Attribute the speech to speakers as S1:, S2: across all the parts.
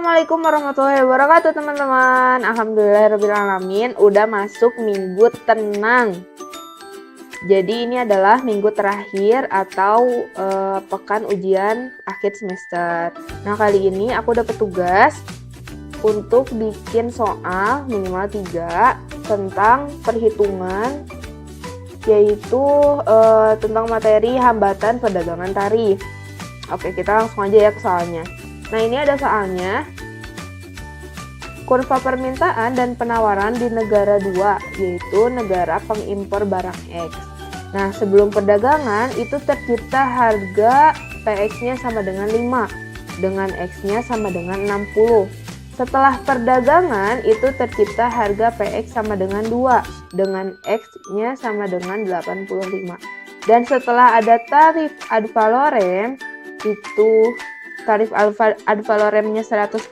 S1: Assalamualaikum warahmatullahi wabarakatuh teman-teman. Alhamdulillahirrahmanirrahim. Udah masuk minggu tenang. Jadi ini adalah minggu terakhir atau pekan ujian akhir semester. Nah kali ini aku dapat tugas untuk bikin soal minimal 3 tentang perhitungan, yaitu tentang materi hambatan perdagangan tarif. Oke, kita langsung aja ya ke soalnya. Nah ini ada soalnya, kurva permintaan dan penawaran di negara 2, yaitu negara pengimpor barang X. Nah sebelum perdagangan itu tercipta harga PX-nya sama dengan 5, dengan X-nya sama dengan 60. Setelah perdagangan itu tercipta harga PX sama dengan 2, dengan X-nya sama dengan 85. Dan setelah ada tarif ad valorem, itu tarif ad valoremnya 100%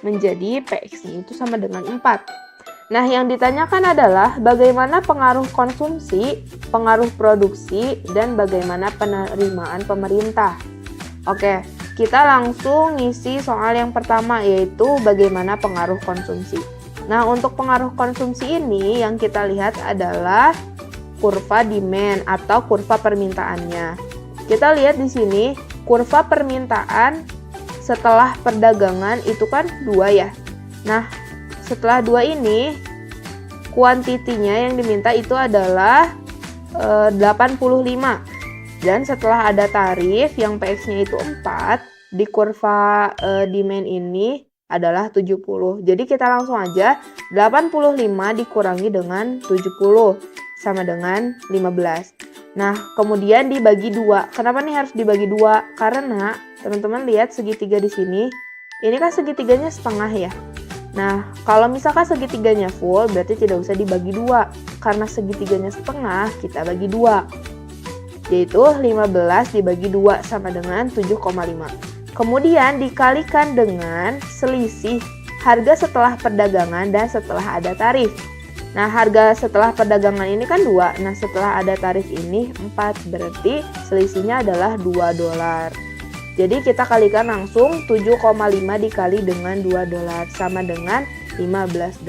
S1: menjadi PX-nya itu sama dengan 4. Nah, yang ditanyakan adalah bagaimana pengaruh konsumsi, pengaruh produksi, dan bagaimana penerimaan pemerintah. Oke, kita langsung ngisi soal yang pertama, yaitu bagaimana pengaruh konsumsi. Nah, untuk pengaruh konsumsi ini yang kita lihat adalah kurva demand atau kurva permintaannya. Kita lihat di sini kurva permintaan setelah perdagangan itu kan 2 ya. Nah, setelah 2 ini kuantitinya yang diminta itu adalah 85. Dan setelah ada tarif yang PX-nya itu 4, di kurva demand ini adalah 70. Jadi kita langsung aja 85 dikurangi dengan 70 sama dengan 15. Nah, kemudian dibagi 2. Kenapa nih harus dibagi 2? Karena teman-teman lihat segitiga di sini. Ini kan segitiganya setengah ya. Nah, kalau misalkan segitiganya full, berarti tidak usah dibagi 2. Karena segitiganya setengah, kita bagi 2. Yaitu 15 dibagi 2 sama dengan 7,5. Kemudian dikalikan dengan selisih harga setelah perdagangan dan setelah ada tarif. Nah, harga setelah perdagangan ini kan 2. Nah, setelah ada tarif ini 4. Berarti selisihnya adalah $2. Jadi kita kalikan langsung 7,5 dikali dengan $2 sama dengan $15.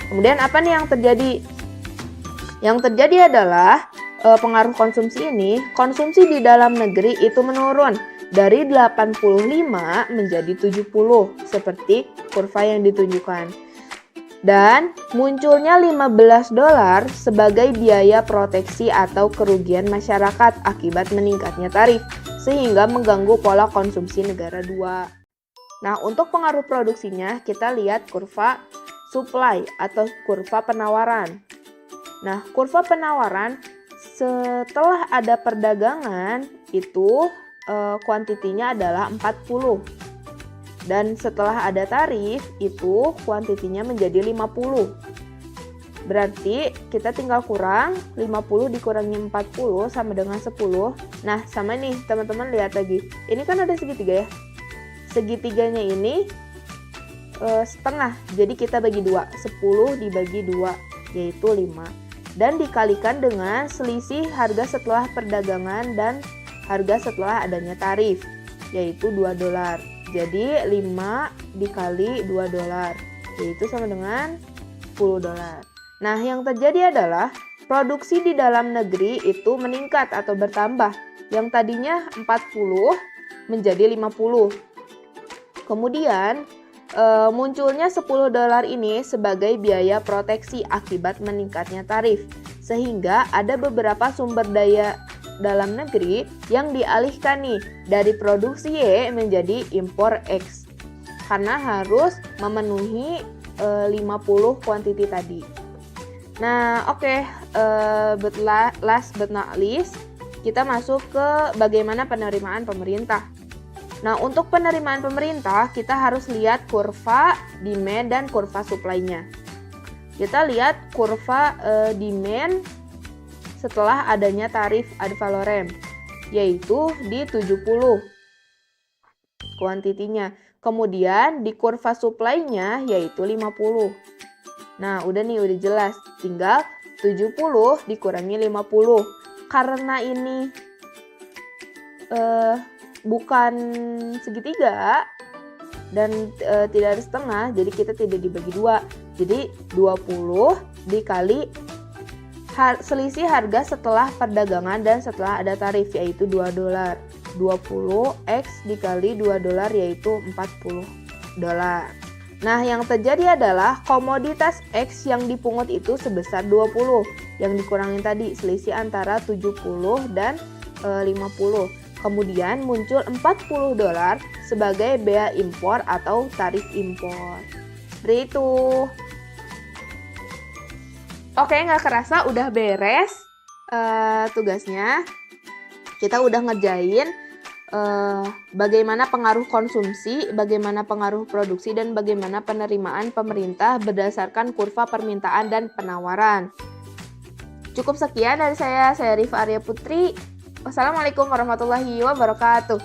S1: Kemudian apa nih yang terjadi? Yang terjadi adalah pengaruh konsumsi ini, konsumsi di dalam negeri itu menurun dari 85 menjadi 70 seperti kurva yang ditunjukkan. Dan munculnya $15 sebagai biaya proteksi atau kerugian masyarakat akibat meningkatnya tarif, sehingga mengganggu pola konsumsi negara 2. Nah, untuk pengaruh produksinya, kita lihat kurva supply atau kurva penawaran. Nah, kurva penawaran setelah ada perdagangan itu kuantitinya adalah 40. Dan setelah ada tarif, itu kuantitinya menjadi 50. Berarti kita tinggal kurang 50 dikurangi 40 sama dengan 10. Nah, sama nih teman-teman lihat lagi. Ini kan ada segitiga ya. Segitiganya ini setengah. Jadi kita bagi 2. 10 dibagi 2, yaitu 5. Dan dikalikan dengan selisih harga setelah perdagangan dan harga setelah adanya tarif, yaitu $2. Jadi 5 dikali $2, yaitu sama dengan $10. Nah, yang terjadi adalah produksi di dalam negeri itu meningkat atau bertambah. Yang tadinya 40 menjadi 50. Kemudian munculnya $10 ini sebagai biaya proteksi akibat meningkatnya tarif. Sehingga ada beberapa sumber daya dalam negeri yang dialihkan nih dari produksi Y menjadi impor X karena harus memenuhi 50 kuantiti tadi. Nah, oke, last but not least, kita masuk ke bagaimana penerimaan pemerintah. Nah, untuk penerimaan pemerintah kita harus lihat kurva demand dan kurva supply-nya. Kita lihat kurva demand setelah adanya tarif ad valorem, yaitu di 70 kuantitinya. Kemudian di kurva supply-nya yaitu 50. Nah, udah jelas. Tinggal 70 dikurangi 50. Karena ini bukan segitiga, dan tidak ada setengah, jadi kita tidak dibagi 2. Jadi 20 dikali selisih harga setelah perdagangan dan setelah ada tarif, yaitu $2. 20 X dikali $2 yaitu $40. Nah, yang terjadi adalah komoditas X yang dipungut itu sebesar 20, yang dikurangin tadi selisih antara 70 dan 50. Kemudian muncul $40 sebagai bea impor atau tarif impor. Seperti itu. Oke, nggak kerasa udah beres tugasnya. Kita udah ngerjain bagaimana pengaruh konsumsi, bagaimana pengaruh produksi, dan bagaimana penerimaan pemerintah berdasarkan kurva permintaan dan penawaran. Cukup sekian dari saya Rifa Arya Putri. Wassalamualaikum warahmatullahi wabarakatuh.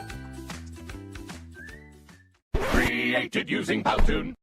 S2: Created using Powtoon.